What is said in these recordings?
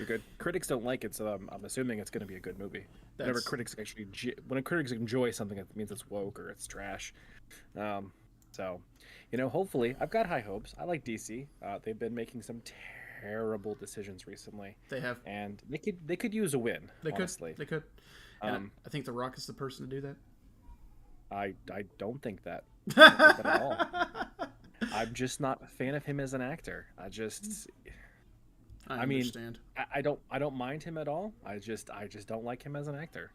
be good. Critics don't like it, so I'm assuming it's going to be a good movie. Whenever That's critics actually, when critics enjoy something, it means it's woke or it's trash. Um, so, hopefully, I've got high hopes. I like DC. They've been making some terrible decisions recently, they have. and they could use a win. They could. Honestly, They could. And um, I think The Rock is the person to do that. I don't think that. I don't think that at all. I'm just not a fan of him as an actor. I I mean, understand. I don't mind him at all. I just don't like him as an actor.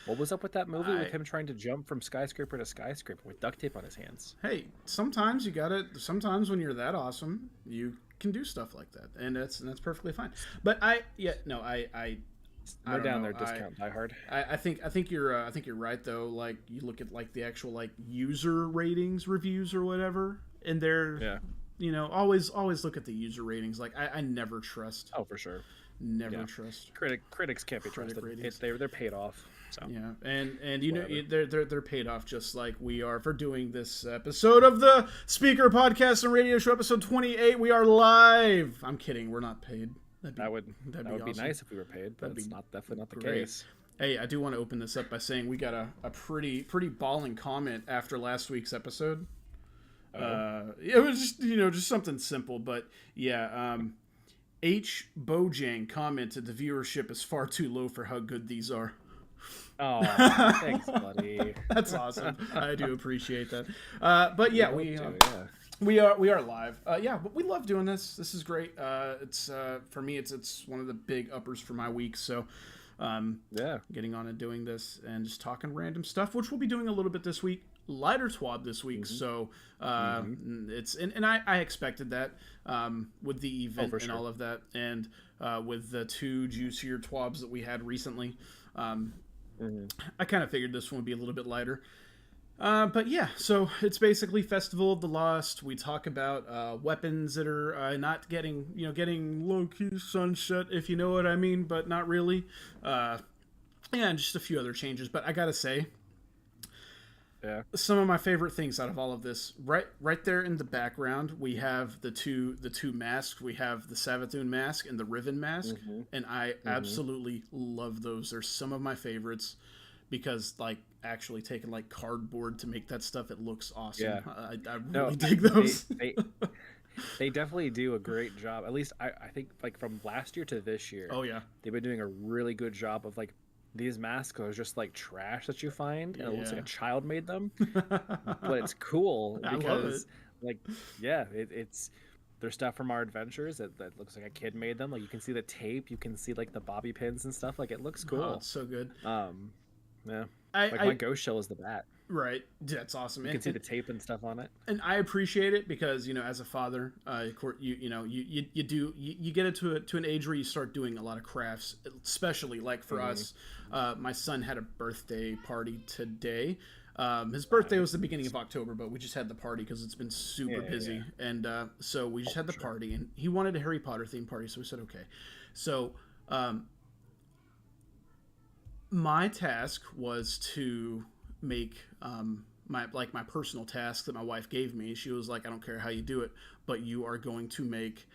What was up with that movie with I him trying to jump from skyscraper to skyscraper with duct tape on his hands? Hey, sometimes you gotta. Sometimes when you're that awesome, you can do stuff like that, and that's perfectly fine. But I No don't down know. there, discount Die Hard. I think you're right though. Like you look at like the actual like user ratings reviews or whatever, and they're Yeah. always look at the user ratings. Like I never trust, Oh, for sure. never Yeah. trust Critics can't be critic trusted. ratings. They're paid off. So Yeah, and whatever. they're paid off just like we are for doing this episode of the Speaker Podcast and Radio Show, episode 28. We are live. I'm kidding. We're not paid. That would That'd be awesome. nice if we were paid, but it's definitely not the great. case. Hey, I do want to open this up by saying we got a pretty balling comment after last week's episode. It was just something simple, but yeah. H Bojang commented the viewership is far too low for how good these are. Oh, thanks, buddy. That's awesome. I do appreciate that. But yeah, Yeah. we are live. Yeah, but we love doing this. This is great. It's for me, it's one of the big uppers for my week. So, Yeah. getting on and doing this and just talking random stuff, which we'll be doing a little bit this week. Lighter twab this week, so it's and I expected that with the event for and sure. all of that, and with the two juicier twabs that we had recently. I kind of figured this one would be a little bit lighter. But yeah, so it's basically Festival of the Lost. We talk about weapons that are not getting low-key sunset, if you know what I mean, but not really. Yeah, and just a few other changes. But I gotta say, Yeah. some of my favorite things out of all of this, right there in the background, we have the two masks. We have the Savathun mask and the Riven mask, and I absolutely love those. They're some of my favorites because like actually taking like cardboard to make that stuff, it looks awesome. Yeah. I No, really dig those. they definitely do a great job. At least I think like from last year to this year, Oh yeah, they've been doing a really good job of like these masks are just like trash that you find, and it looks like a child made them, but it's cool I love because it. like yeah, it's there's stuff from our adventures that looks like a kid made them. Like you can see the tape, you can see like the bobby pins and stuff. Like it looks Oh, cool. it's so good. Yeah, I, like I my ghost shell is the bat. right, that's awesome. You can see the tape and stuff on it. And I appreciate it because as a father, you get it to an age where you start doing a lot of crafts, especially like for us. My son had a birthday party today. His birthday was the beginning of October, but we just had the party because it's been super busy, and so we just had the party, and he wanted a Harry Potter themed party, so we said okay. So my task was to make my personal task that my wife gave me. She was like, I don't care how you do it, but you are going to make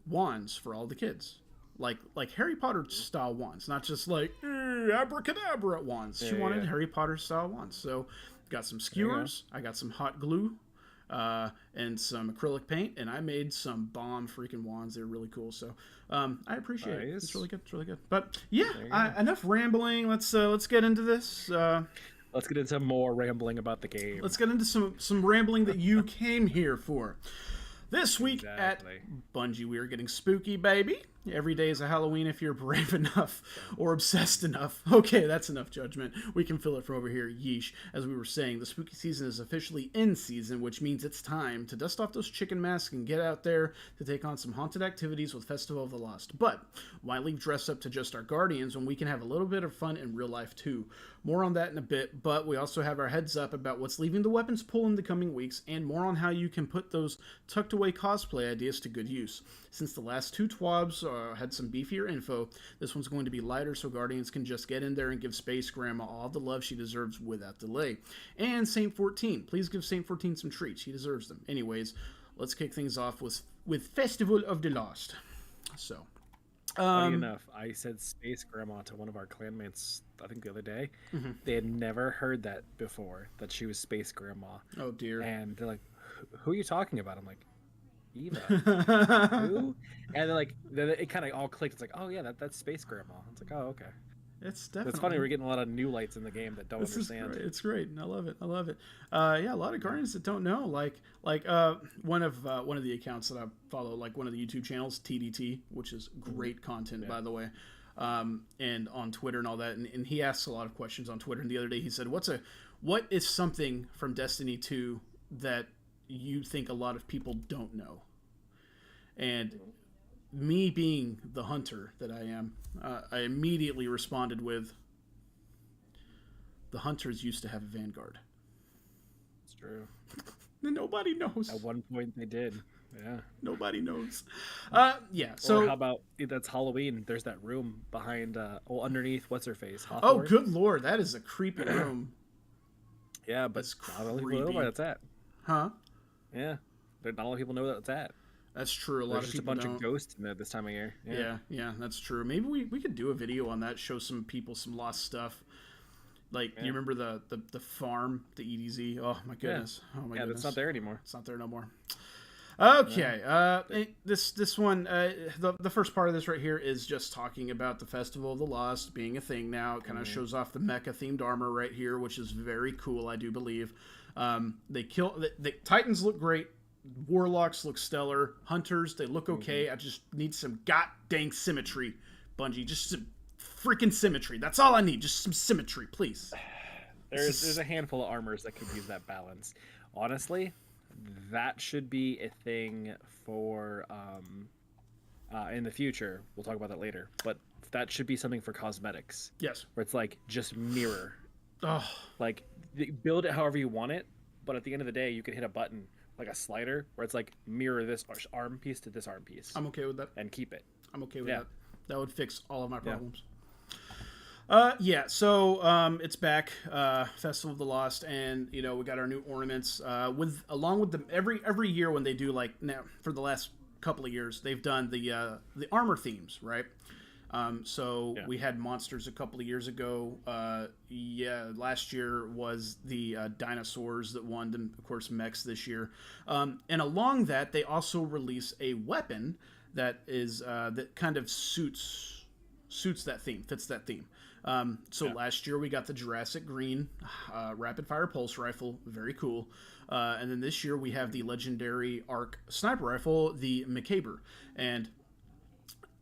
wands for all the kids, like Harry Potter style wands, not just like abracadabra wands. She wanted Harry Potter style wands. So got some skewers, I got some hot glue, and some acrylic paint, and I made some bomb freaking wands. They're really cool. So I appreciate it. It's really good. It's really good. But yeah, enough rambling. Let's get into this. Let's get into more rambling about the game. Let's get into some rambling that you came here for. This week at Bungie, we are getting spooky, baby. Every day is a Halloween if you're brave enough or obsessed enough. Okay, that's enough judgment. We can fill it from over here. Yeesh. As we were saying, the spooky season is officially in season, which means it's time to dust off those chicken masks and get out there to take on some haunted activities with Festival of the Lost. But why leave dress up to just our guardians when we can have a little bit of fun in real life too? More on that in a bit, but we also have our heads up about what's leaving the weapons pool in the coming weeks, and more on how you can put those tucked away cosplay ideas to good use. Since the last two TWABs had some beefier info, this one's going to be lighter so Guardians can just get in there and give Space Grandma all the love she deserves without delay. And Saint 14, please give Saint 14 some treats, he deserves them. Anyways, let's kick things off with Festival of the Lost. So, Funny enough, I said Space Grandma to one of our clanmates, I think the other day. Mm-hmm. They had never heard that before, that she was Space Grandma. Oh, dear. And they're like, who are you talking about? I'm like, Eva. Who? And then it kind of all clicked. It's like, oh, yeah, that's Space Grandma. It's like, oh, okay. It's definitely. It's funny, we're getting a lot of new lights in the game that don't understand. It's great. I love it. Yeah, a lot of Guardians that don't know. Like one of the accounts that I follow, like one of the YouTube channels, TDT, which is great content, by the way. And on Twitter and all that. And he asks a lot of questions on Twitter. And the other day he said, what is something from Destiny 2 that you think a lot of people don't know? And me being the hunter that I am, I immediately responded with, the hunters used to have a vanguard. It's true. Nobody knows. At one point they did. Yeah. Nobody knows. Yeah. So or how about, that's Halloween, there's that room behind, underneath what's her face? Hawthorne? Oh, good lord, that is a creepy room. Yeah, but not all people know where that's at. Huh? Yeah. Not a lot of people know where that's at. That's true. There's just a bunch of ghosts in there this time of year. Yeah, that's true. Maybe we could do a video on that, show some people some lost stuff. Like, you remember the farm, the EDZ? Oh, my goodness. Yeah. Oh, my goodness. That's not there anymore. It's not there no more. Okay. This one, the first part of this right here is just talking about the Festival of the Lost being a thing now. It kind of shows off the mecha-themed armor right here, which is very cool, I do believe. The Titans look great. Warlocks look stellar. Hunters, they look okay. I just need some god-dang symmetry, Bungie. Just some freaking symmetry. That's all I need. Just some symmetry, please. There's a handful of armors that could use that balance. Honestly, that should be a thing for in the future. We'll talk about that later. But that should be something for cosmetics. Yes. Where it's like, just mirror. Oh. Like, build it however you want it, but at the end of the day, you can hit a button, like a slider, where it's like, mirror this arm piece to this arm piece. I'm okay with that. And keep it. I'm okay with that. That would fix all of my problems. Yeah. It's back, Festival of the Lost, and we got our new ornaments. Along with every year when they do, like, now for the last couple of years, they've done the armor themes, right? We had monsters a couple of years ago. Last year was the dinosaurs that won, and of course mechs this year. And along that, they also release a weapon that is that kind of suits that theme, fits that theme. Last year we got the Jurassic Green rapid fire pulse rifle, very cool. And then this year we have the legendary ARC sniper rifle, the Macabre, and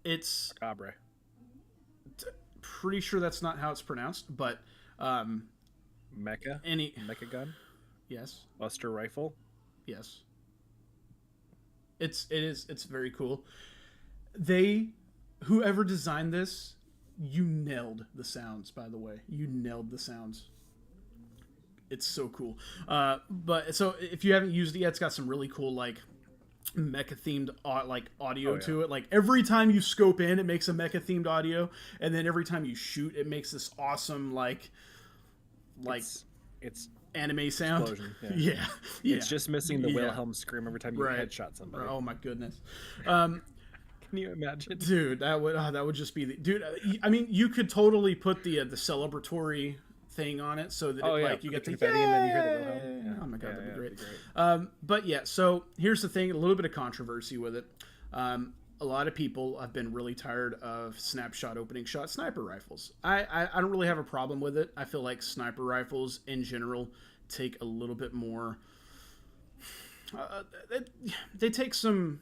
it's Macabre. Pretty sure that's not how it's pronounced, but Mecha gun. Yes. Buster rifle. Yes. It's very cool. Whoever designed this, you nailed the sounds, by the way. You nailed the sounds. It's so cool. So if you haven't used it yet, it's got some really cool, like, mecha themed audio to it. Like, every time you scope in, it makes a mecha themed audio, and then every time you shoot, it makes this awesome it's anime sound. Yeah. It's just missing the Wilhelm scream every time you headshot somebody. Oh my goodness. Can you imagine, dude? That would just be I mean, you could totally put the celebratory thing on it, so that you get the confetti and then you hear the Wilhelm. Yeah. Oh my god, that'd be great. But yeah, so here's the thing: a little bit of controversy with it. A lot of people have been really tired of snapshot opening shot sniper rifles. I don't really have a problem with it. I feel like sniper rifles in general take a little bit more. They take some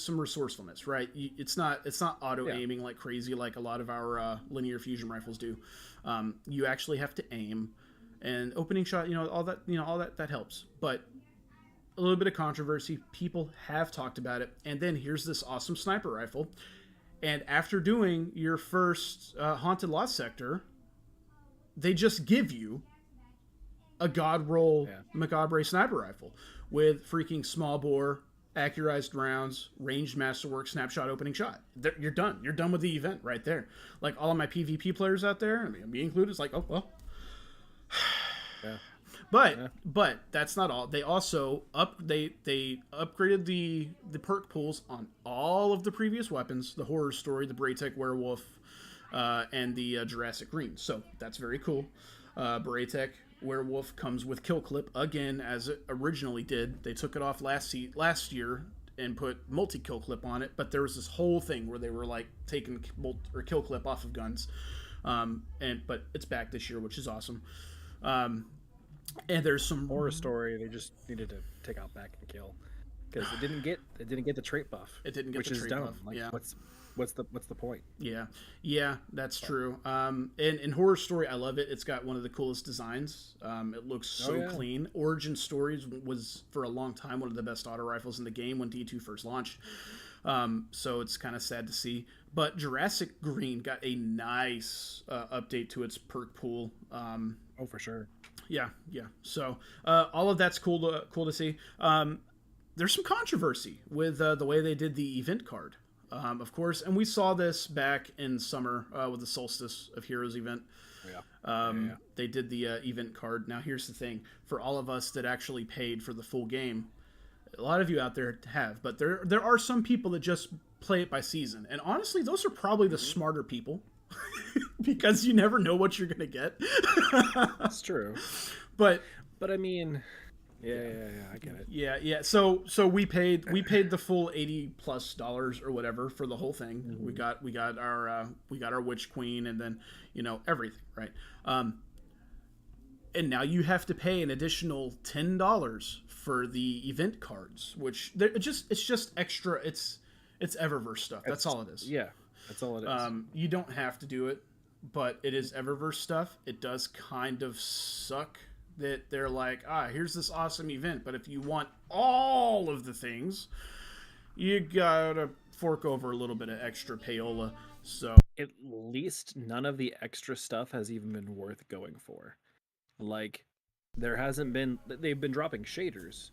resourcefulness, right? It's not auto aiming like crazy like a lot of our linear fusion rifles do. You actually have to aim, and opening shot, all that helps. But a little bit of controversy. People have talked about it, and then here's this awesome sniper rifle. And after doing your first Haunted Lost sector, they just give you a God roll Macabre sniper rifle with freaking small bore, accurized rounds, ranged masterwork, snapshot opening shot. You're done. You're done with the event right there. Like, all of my PvP players out there, I mean, me included, it's like, oh well. Yeah. But that's not all. They also they upgraded the perk pools on all of the previous weapons, the horror story, the Braytech werewolf, and the Jurassic Green. So that's very cool. Braytech werewolf comes with kill clip again, as it originally did. They took it off last year and put multi kill clip on it, but there was this whole thing where they were like taking kill clip off of guns, but it's back this year, which is awesome. And there's some horror story. They just needed to take out back and kill because it didn't get the trait buff. It didn't get which the is trait dumb. buff. Like, yeah. What's the point? Yeah, that's true. And in horror story, I love it. It's got one of the coolest designs. It looks so clean. Origin Stories was for a long time one of the best auto rifles in the game when D2 first launched. So it's kind of sad to see. But Jurassic Green got a nice update to its perk pool. Oh, for sure. Yeah. So all of that's cool to see. There's some controversy with the way they did the event card. Of course, and we saw this back in summer with the Solstice of Heroes event. They did the event card. Now, here's the thing. For all of us that actually paid for the full game, a lot of you out there have, but there are some people that just play it by season. And honestly, those are probably the smarter people because you never know what you're going to get. That's true. But I mean... Yeah, I get it. Yeah. So we paid the full $80+ or whatever for the whole thing. Mm-hmm. We got our Witch Queen and then everything, right? And now you have to pay an additional $10 for the event cards, which it's just extra. It's Eververse stuff. That's all it is. Yeah, that's all it is. You don't have to do it, but it is Eververse stuff. It does kind of suck that they're like, here's this awesome event, but if you want all of the things, you gotta fork over a little bit of extra payola. So at least none of the extra stuff has even been worth going for. Like, they've been dropping shaders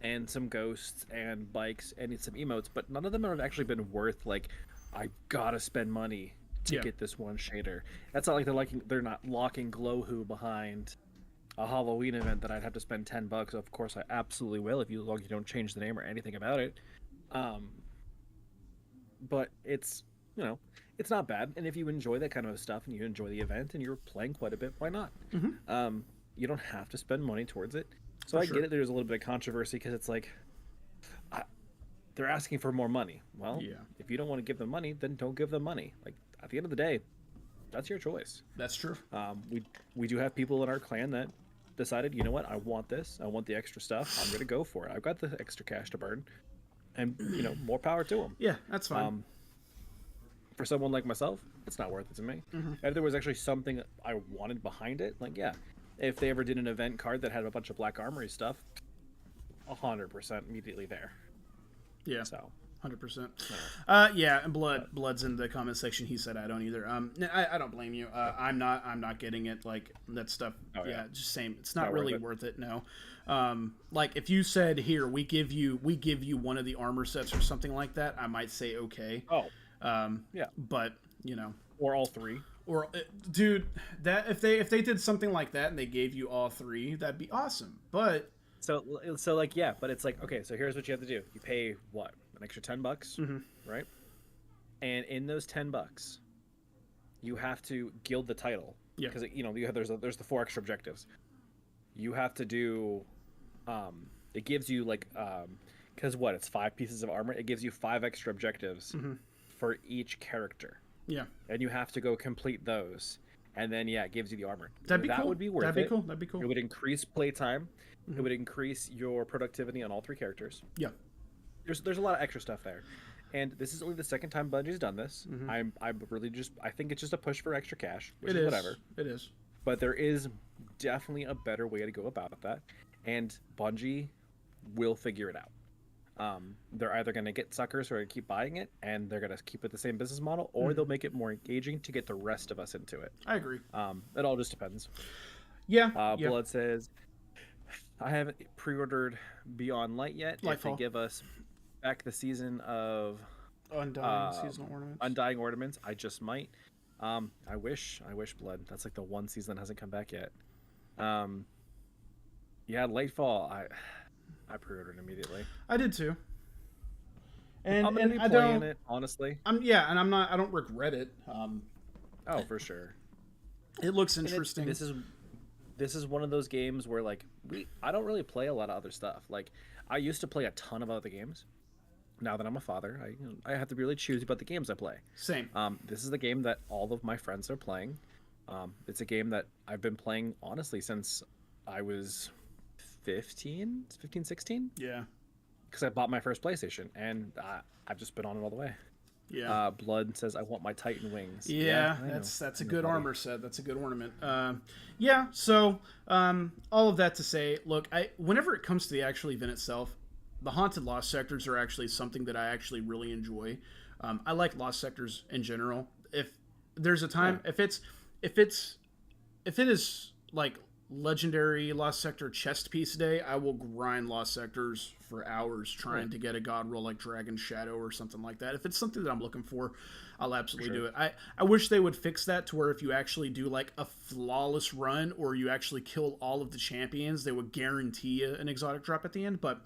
and some ghosts and bikes and some emotes, but none of them have actually been worth, like, I gotta spend money to get this one shader. That's not like they're not locking Glowhoo behind a Halloween event that I'd have to spend $10. Of course, I absolutely will if you don't change the name or anything about it. But it's it's not bad, and if you enjoy that kind of stuff and you enjoy the event and you're playing quite a bit, why not? Mm-hmm. You don't have to spend money towards it. So I get it. There's a little bit of controversy because it's like they're asking for more money. Well, if you don't want to give them money, then don't give them money. Like, at the end of the day, that's your choice. That's true. We do have people in our clan that decided, you know what, I want this. I want the extra stuff. I'm going to go for it. I've got the extra cash to burn. And, more power to them. Yeah, that's fine. For someone like myself, it's not worth it to me. Mm-hmm. If there was actually something I wanted behind it, like, if they ever did an event card that had a bunch of Black Armory stuff, 100% immediately there. Yeah. So... 100%. And Blood's in the comment section. He said I don't either. I don't blame you. I'm not getting it. Like, that stuff. Just same. It's not really worth it. No. Like, if you said, here, we give you one of the armor sets or something like that, I might say okay. But or all three. Or dude, that if they did something like that and they gave you all three, that'd be awesome. But so like, but it's like, okay, so here's what you have to do. You pay what? An extra $10, right? And in those $10, you have to gild the title. Yeah. Because there's the 4 extra objectives. You have to do. It gives you because it's 5 pieces of armor. It gives you 5 extra objectives for each character. Yeah. And you have to go complete those, and then it gives you the armor. That'd be cool. That would be worth it. That'd be cool. It would increase playtime. It would increase your productivity on all 3 characters. Yeah. There's a lot of extra stuff there, and this is only the second time Bungie's done this. I'm really I think it's just a push for extra cash, which is whatever. It is. But there is definitely a better way to go about that, and Bungie will figure it out. They're either going to get suckers who are going to keep buying it, and they're going to keep it the same business model, or they'll make it more engaging to get the rest of us into it. I agree. It all just depends. Yeah. Blood says, I haven't pre-ordered Beyond Light yet. Lightfall. If they give us back the season of Undying seasonal ornaments. Undying ornaments, I just might. I wish Blood. That's like the one season that hasn't come back yet. Yeah, Lightfall. I pre-ordered immediately. I did too. And I'm gonna be playing it, honestly. I'm not. I don't regret it. Oh, for sure. It looks interesting. This is one of those games where like I don't really play a lot of other stuff. Like I used to play a ton of other games. Now that I'm a father, I have to really choose about the games I play. Same. This is the game that all of my friends are playing. It's a game that I've been playing honestly since I was 15, 16. Yeah. Because I bought my first PlayStation, and I've just been on it all the way. Yeah. Blood says, I want my Titan wings. Yeah, that's a good armor set. That's a good ornament. Yeah, so all of that to say, look, whenever it comes to the actual event itself, the Haunted Lost Sectors are actually something that I actually really enjoy. I like Lost Sectors in general. If there's a time, if it is like legendary Lost Sector chest piece day, I will grind Lost Sectors for hours trying to get a god roll like Dragon Shadow or something like that. If it's something that I'm looking for, I'll absolutely do it. I wish they would fix that to where if you actually do like a flawless run or you actually kill all of the champions, they would guarantee an exotic drop at the end, but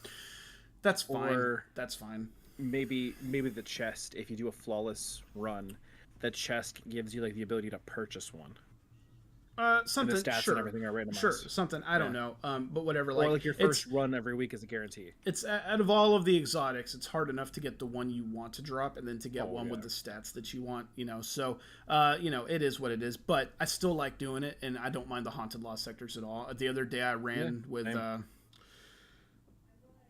that's fine. That's fine. Maybe the chest, if you do a flawless run, the chest gives you like the ability to purchase one. Something, and the stats sure, and everything are randomized. Sure, something. I don't know, but whatever. Or like your first run every week is a guarantee. It's out of all of the exotics, it's hard enough to get the one you want to drop, and then to get one with the stats that you want. So it is what it is. But I still like doing it, and I don't mind the Haunted Lost Sectors at all. The other day I ran with.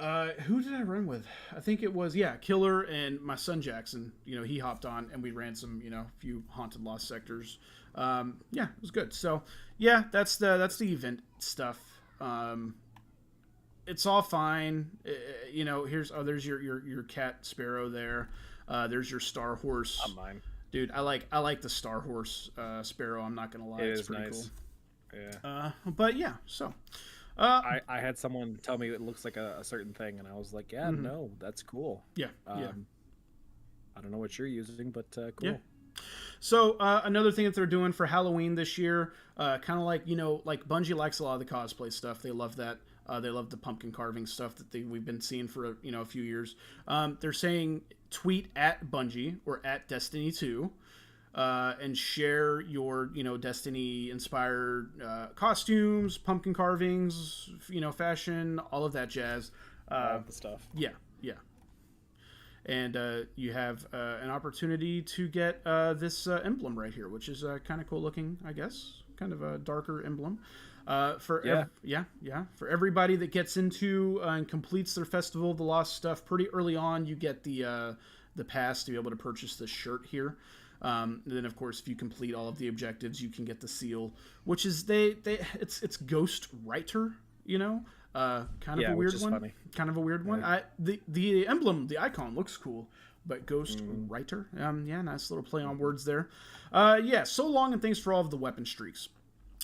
Who did I run with? I think it was Killer and my son Jackson. He hopped on and we ran some few Haunted Lost Sectors. It was good. So that's the event stuff. It's all fine. There's your cat Sparrow there. There's your Star Horse. Not mine. Dude, I like the Star Horse Sparrow. I'm not gonna lie, it's pretty nice. Cool. Yeah. But yeah, so. I had someone tell me it looks like a certain thing, and I was like, no, that's cool. Yeah, I don't know what you're using, but cool. Yeah. So another thing that they're doing for Halloween this year, kind of like Bungie likes a lot of the cosplay stuff. They love that. They love the pumpkin carving stuff that we've been seeing for a few years. They're saying tweet at Bungie or at Destiny 2. And share your, Destiny-inspired costumes, pumpkin carvings, fashion, all of that jazz. All the stuff. Yeah. And you have an opportunity to get this emblem right here, which is kind of cool looking, I guess. Kind of a darker emblem. For everybody that gets into and completes their Festival of the Lost stuff pretty early on, you get the pass to be able to purchase this shirt here. Then of course, if you complete all of the objectives, you can get the seal, which is it's Ghost Writer, kind of a weird one. Funny. Kind of a weird one. The emblem, the icon looks cool, but Ghost Writer, nice little play on words there. So long and thanks for all of the weapon streaks.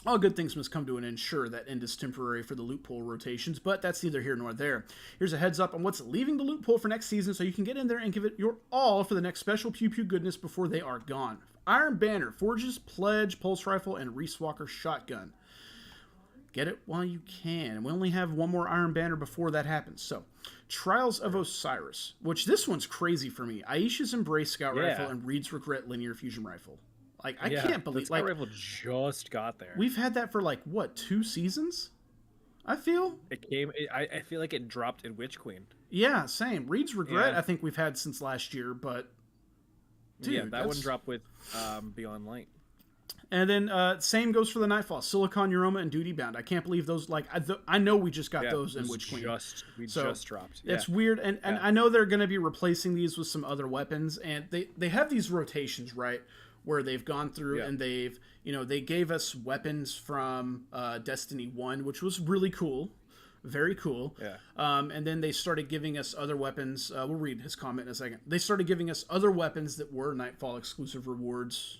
All good things must come to an end. Sure, that end is temporary for the loot pool rotations, but that's neither here nor there. Here's a heads up on what's leaving the loot pool for next season so you can get in there and give it your all for the next special Pew Pew goodness before they are gone. Iron Banner, Forges, Pledge, Pulse Rifle, and Reese Walker Shotgun. Get it while you can. We only have one more Iron Banner before that happens. So, Trials of Osiris, which this one's crazy for me. Aisha's Embrace Scout Rifle and Reed's Regret Linear Fusion Rifle. I can't believe the rifle just got there. We've had that for 2 seasons? I feel it came. I feel like it dropped in Witch Queen. Yeah, same. Reed's Regret. I think we've had since last year, but dude, that one dropped with Beyond Light. And then same goes for the Nightfall, Silicon Uroma and Duty Bound. I can't believe those. I know we just got those in Witch Queen. Just dropped. It's weird, and I know they're going to be replacing these with some other weapons, and they have these rotations, right? Where they've gone through and they've, they gave us weapons from Destiny 1, which was really cool. Very cool. Yeah. And then they started giving us other weapons. We'll read his comment in a second. They started giving us other weapons that were Nightfall exclusive rewards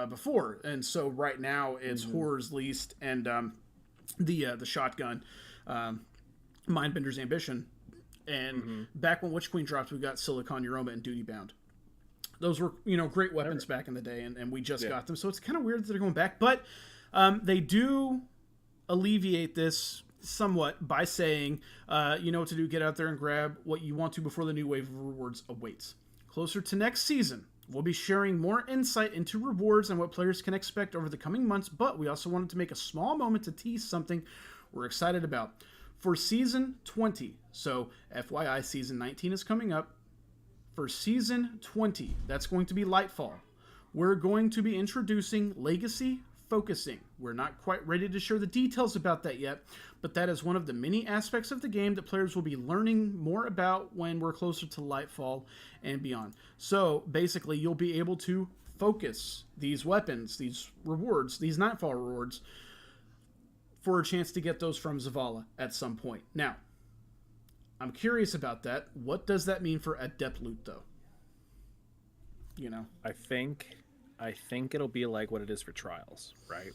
before. And so right now it's Horror's Least and the shotgun, Mindbender's Ambition. And back when Witch Queen dropped, we got Silicon Uroma and Duty Bound. Those were, great weapons back in the day, and we just got them. So it's kind of weird that they're going back. But they do alleviate this somewhat by saying, you know what to do, get out there and grab what you want to before the new wave of rewards awaits. Closer to next season, we'll be sharing more insight into rewards and what players can expect over the coming months, but we also wanted to make a small moment to tease something we're excited about. For Season 20, so FYI, Season 19 is coming up. For Season 20, that's going to be Lightfall. We're going to be introducing Legacy Focusing. We're not quite ready to share the details about that yet, but that is one of the many aspects of the game that players will be learning more about when we're closer to Lightfall and beyond. So basically, you'll be able to focus these weapons, these rewards, these Nightfall rewards, for a chance to get those from Zavala at some point. Now, I'm curious about that. What does that mean for Adept loot, though? You know? I think it'll be like what it is for Trials, right?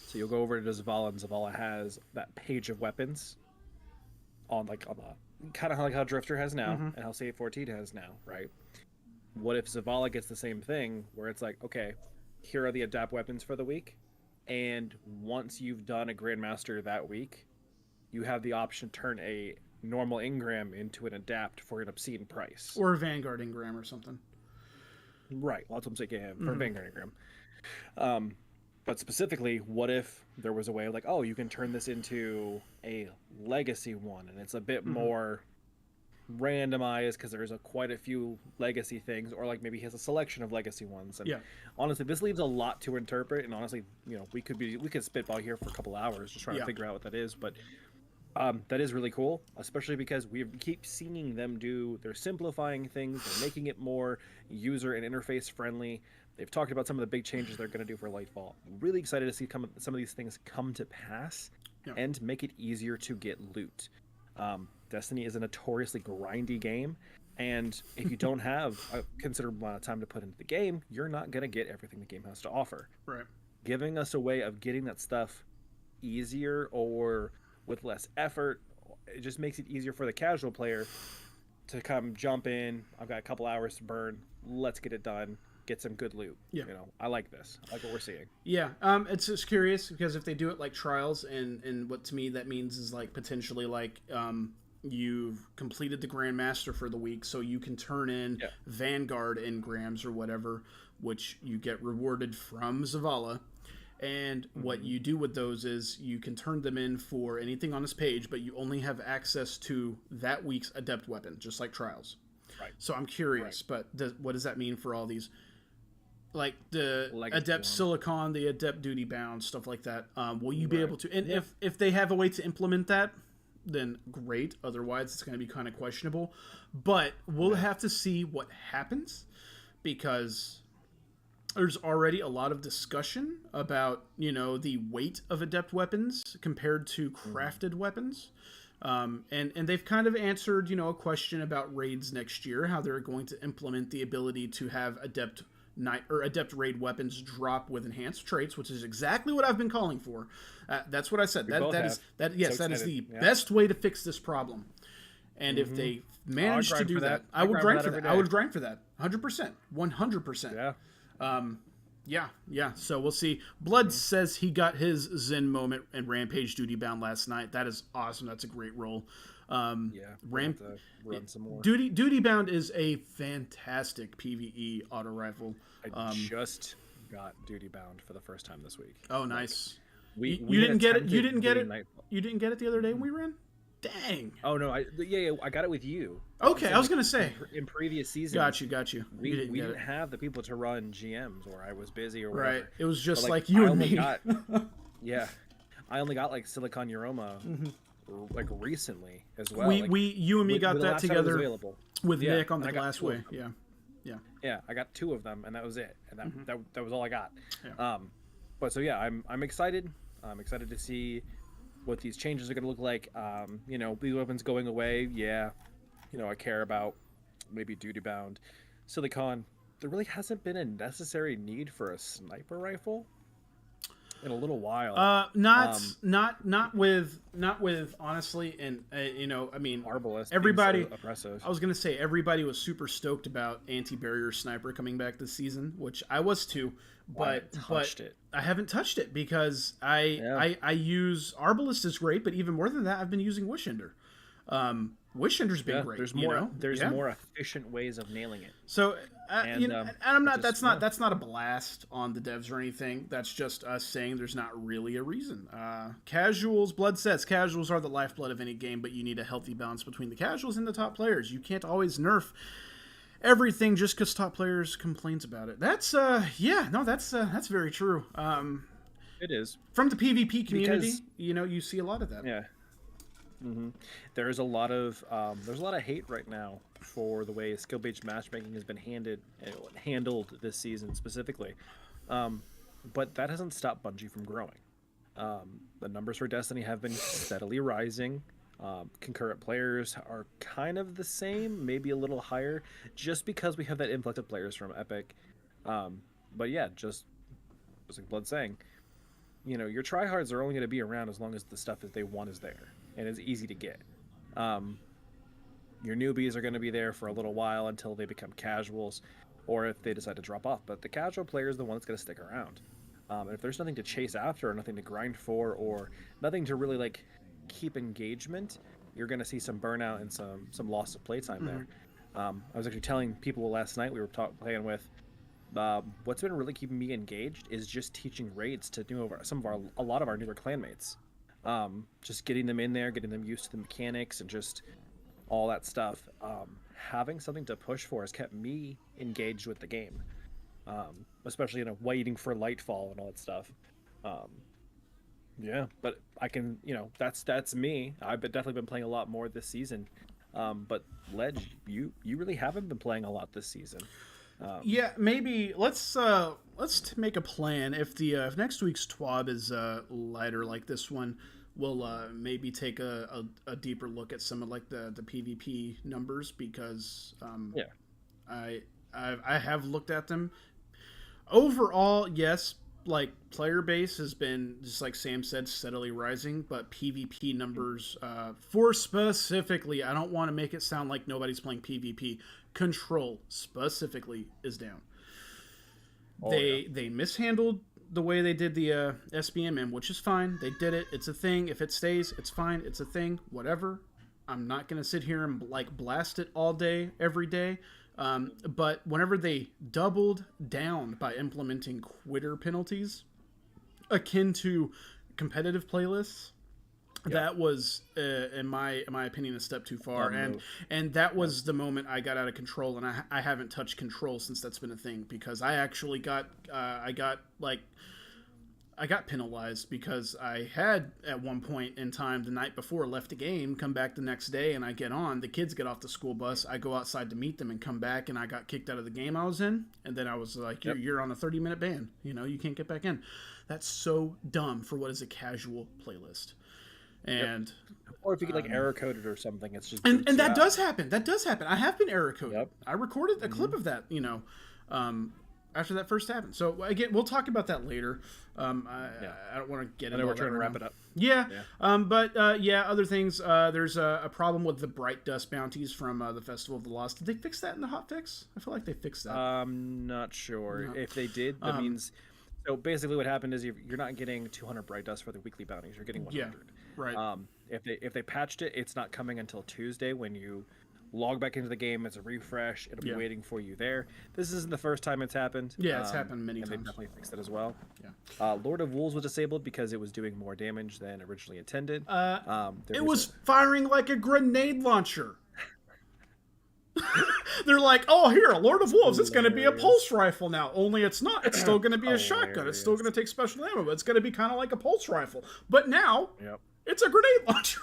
So you'll go over to Zavala, and Zavala has that page of weapons on the kind of like how Drifter has now and how Save 14 has now, right? What if Zavala gets the same thing where it's like, okay, here are the Adapt weapons for the week, and once you've done a Grandmaster that week, you have the option to turn a normal Engram into an Adapt for an obscene price. Or a Vanguard Engram or something. Right, lots of them say for Vanguard Engram. But specifically, what if there was a way of like, oh, you can turn this into a Legacy one, and it's a bit more randomized because there's quite a few Legacy things, or like maybe he has a selection of Legacy ones. And honestly, this leaves a lot to interpret, and honestly, you know, we could spitball here for a couple hours just trying to figure out what that is, but that is really cool, especially because we keep seeing them they're simplifying things, they're making it more user and interface friendly. They've talked about some of the big changes they're going to do for Lightfall. I'm really excited to see some of these things come to pass and make it easier to get loot. Destiny is a notoriously grindy game, and if you don't have a considerable amount of time to put into the game, you're not going to get everything the game has to offer. Right. Giving us a way of getting that stuff easier or with less effort, it just makes it easier for the casual player to come jump in. I've got a couple hours to burn. Let's get it done. Get some good loot. You know, I like this. I like what we're seeing. Yeah. It's just curious because if they do it like Trials, and what to me that means is like potentially like you've completed the Grandmaster for the week, so you can turn in Vanguard engrams or whatever, which you get rewarded from Zavala. And what you do with those is you can turn them in for anything on this page, but you only have access to that week's Adept weapon, just like Trials. Right. So I'm curious, but what does that mean for all these? Like the Legacy Adept one. Silicon, the Adept Duty Bound, stuff like that. Will you be able to? And if they have a way to implement that, then great. Otherwise, it's going to be kind of questionable. But we'll have to see what happens, because there's already a lot of discussion about, you know, the weight of Adept weapons compared to crafted weapons. And they've kind of answered, you know, a question about raids next year, how they're going to implement the ability to have Adept raid weapons drop with enhanced traits, which is exactly what I've been calling for. That's what I said. That is the best way to fix this problem. And if they manage to do that, I would grind for that. I would grind for that. 100%. 100%. Yeah. So we'll see. Blood says he got his Zen moment and Rampage Duty Bound last night. That is awesome. That's a great roll. Run some more. Duty Bound is a fantastic PvE auto rifle. I just got Duty Bound for the first time this week. Oh, nice. We didn't get it. You didn't get it. You didn't get it the other day when we ran. Dang. Oh no, I got it with you. Okay, I was gonna say in previous seasons. Got you. We didn't have the people to run GMs, or I was busy, or whatever. Right. It was just like you and me. I only got like Silicon Uroma like recently as well. You and me got that together with Nick on the Glassway. Yeah, I got 2 of them, and that was it. And that was all I got. But so I'm excited. I'm excited to see what these changes are going to look like. You know, these weapons going away. Yeah, you know, I care about maybe Duty Bound. Silicon, there really hasn't been a necessary need for a sniper rifle. in a little while. Not with honestly, and I mean, Arbalest everybody. so oppressive. I was gonna say everybody was super stoked about anti-barrier sniper coming back this season, which I was too. But I haven't touched it because I use Arbalest is great, but even more than that, I've been using Wishender. Wishender's been great. There's more efficient ways of nailing it. So and I'm not. That's not a blast on the devs or anything. That's just us saying there's not really a reason. Casuals, Blood says casuals are the lifeblood of any game, but you need a healthy balance between the casuals and the top players. You can't always nerf everything just because top players complains about it. That's that's very true. It is from the PvP community. You see a lot of that. Yeah. Mm-hmm. There's a lot of hate right now for the way skill-based matchmaking has been handled this season specifically, but that hasn't stopped Bungie from growing. The numbers for Destiny have been steadily rising. Concurrent players are kind of the same, maybe a little higher, just because we have that influx of players from Epic. But yeah, just like Blood saying, your tryhards are only going to be around as long as the stuff that they want is there and is easy to get. Your newbies are going to be there for a little while until they become casuals, or if they decide to drop off. But the casual player is the one that's going to stick around. And if there's nothing to chase after, or nothing to grind for, or nothing to really keep engagement, you're going to see some burnout and some loss of playtime there. I was actually telling people last night we were playing with. What's been really keeping me engaged is just teaching raids to a lot of our newer clanmates. Just getting them in there, getting them used to the mechanics and just all that stuff. Having something to push for has kept me engaged with the game, especially waiting for Lightfall and all that stuff. Yeah, but I can, that's me. I've definitely been playing a lot more this season. But Ledge, you really haven't been playing a lot this season. Yeah, maybe let's make a plan. If next week's TWAB is lighter like this one, we'll maybe take a deeper look at some of the PvP numbers, because I have looked at them. Overall, yes, player base has been, just like Sam said, steadily rising, but PvP numbers for specifically, I don't want to make it sound like nobody's playing PvP. Control specifically is down. They mishandled the way they did the SBMM, which is fine. They did it. It's a thing. If it stays, it's fine. It's a thing. Whatever. I'm not gonna sit here and blast it all day, every day. But whenever they doubled down by implementing quitter penalties akin to competitive playlists, that was, in my opinion, a step too far. And that was the moment I got out of control, and I haven't touched control since that's been a thing, because I actually got penalized because I had, at one point in time the night before, left the game, come back the next day, and I get on. The kids get off the school bus. I go outside to meet them and come back, and I got kicked out of the game I was in. And then I was like, you're on a 30-minute ban. You can't get back in. That's so dumb for what is a casual playlist. And or if you get error coded or something, it's just and that does happen. That does happen. I have been error coded. I recorded a clip of that, after that first happened. So again, we'll talk about that later. I don't want to get into. We're trying to wrap it up. Yeah. Other things. There's a problem with the bright dust bounties from the Festival of the Lost. Did they fix that in the hotfix? I feel like they fixed that. I'm not sure. No. If they did, that means. So basically, what happened is you're not getting 200 bright dust for the weekly bounties. You're getting 100. Yeah. Right. If they patched it, it's not coming until Tuesday when you log back into the game as a refresh. It'll be waiting for you there. This isn't the first time it's happened. Yeah, it's happened many times. And they definitely fixed it as well. Yeah. Lord of Wolves was disabled because it was doing more damage than originally intended. It was firing like a grenade launcher. They're like, oh, here, Lord of Wolves, it's going to be a pulse rifle now. Only it's not. It's still going to be a shotgun. It's still going to take special ammo, but it's going to be kind of like a pulse rifle. But now, it's a grenade launcher.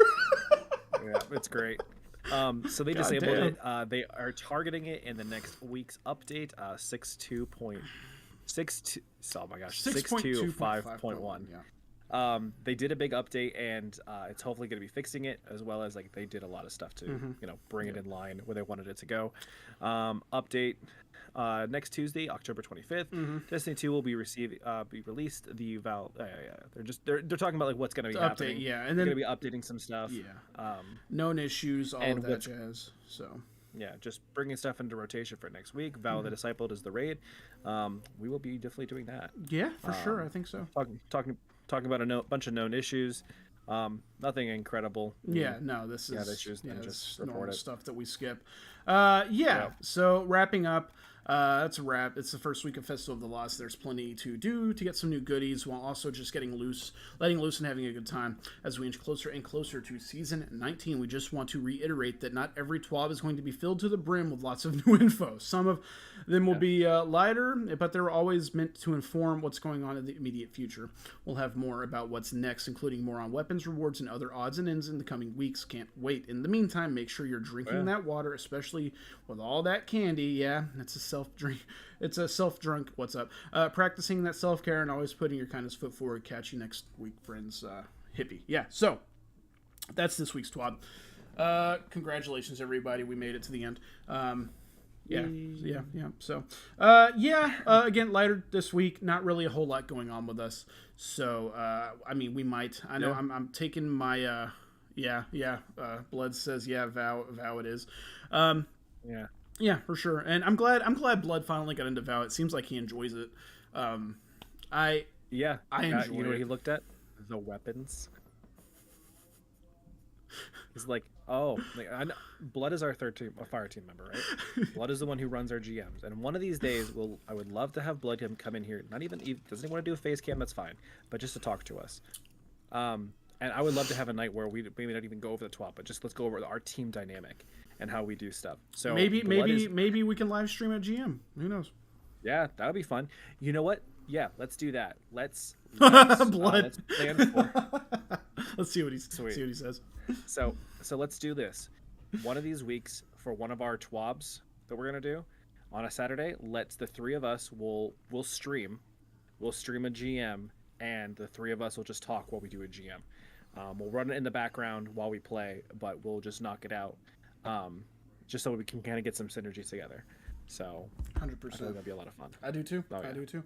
Yeah, it's great. So they disabled it. They are targeting it in the next week's update, 6.2.62. Oh my gosh, 6.25.1. They did a big update, and it's hopefully going to be fixing it, as well as like they did a lot of stuff to bring it in line where they wanted it to go. Update next Tuesday, October 25th. Destiny 2 will be released. The they're talking about like what's going to be happening. Update, yeah, and then going to be updating some stuff. Yeah, known issues, all of that jazz. So. Yeah, just bringing stuff into rotation for next week. Val the Discipled is the raid. We will be definitely doing that. Yeah, for sure. I think so. Talking about a bunch of known issues. Nothing incredible. Yeah, no, this is issues. Just normal stuff that we skip. So wrapping up. That's a wrap. It's the first week of Festival of the Lost. There's plenty to do to get some new goodies while also just letting loose and having a good time as we inch closer and closer to Season 19. We just want to reiterate that not every TWAB is going to be filled to the brim with lots of new info. Some of them will be lighter, but they're always meant to inform what's going on in the immediate future. We'll have more about what's next, including more on weapons, rewards, and other odds and ends in the coming weeks. Can't wait. In the meantime, make sure you're drinking that water, especially with all that candy. Yeah, it's a self-drink. It's a self-drunk. What's up? Practicing that self-care and always putting your kindest foot forward. Catch you next week, friends. Hippie. Yeah, so that's this week's TWAB. Congratulations, everybody. We made it to the end. So, again, lighter this week. Not really a whole lot going on with us. So, I mean, we might. I know I'm taking my, Blood says, Vow it is. Yeah, for sure. And I'm glad Blood finally got into Vow. It seems like he enjoys it. I enjoy it. You know what he looked at? The weapons. He's like, I know. Blood is our fire team member, right? Blood is the one who runs our GMs. And one of these days, I would love to have Blood come in here. Doesn't he want to do a face cam? That's fine. But just to talk to us. And I would love to have a night where we maybe not even go over the TWAB, but just let's go over our team dynamic and how we do stuff. So maybe we can live stream at GM. Who knows? Yeah, that would be fun. You know what? Yeah, let's do that. Let's Blood. Let's plan for. Let's see what he says. So let's do this. One of these weeks for one of our TWABs that we're gonna do on a Saturday. The three of us will stream. We'll stream a GM, and the three of us will just talk while we do a GM. We'll run it in the background while we play, but we'll just knock it out, just so we can kind of get some synergies together. So 100%. That'd be a lot of fun. I do too. Oh, yeah. I do too.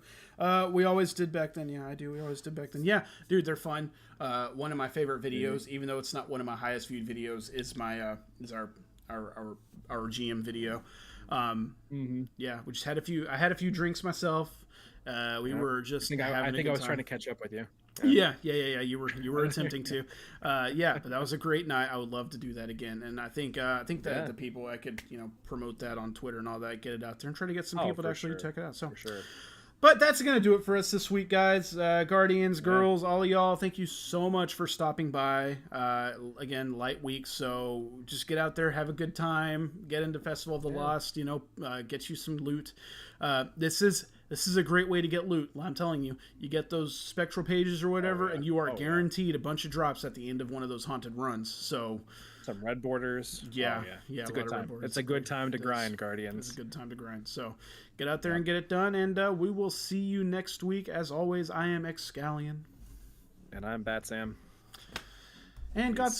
We always did back then. Yeah, I do. We always did back then. Yeah, dude, they're fun. One of my favorite videos, even though it's not one of my highest viewed videos, is my our GM video. Yeah, we just had I had a few drinks myself. We were just. I think I was trying to catch up with you. Yeah. You were attempting to. But that was a great night. I would love to do that again. And I think that the people I could promote that on Twitter and all that, get it out there and try to get some people to actually check it out. So for sure. But that's going to do it for us this week, guys. Guardians, girls, all of y'all, thank you so much for stopping by. Again, light week, so just get out there, have a good time, get into Festival of the Lost, get you some loot. This is a great way to get loot. I'm telling you, you get those spectral pages or whatever, and you are guaranteed a bunch of drops at the end of one of those haunted runs. So some red borders. Yeah. It's a good time. It's a good time to grind, Guardians. It's a good time to grind. So get out there and get it done, and we will see you next week. As always, I am Xcalion. And I'm Batsam. And God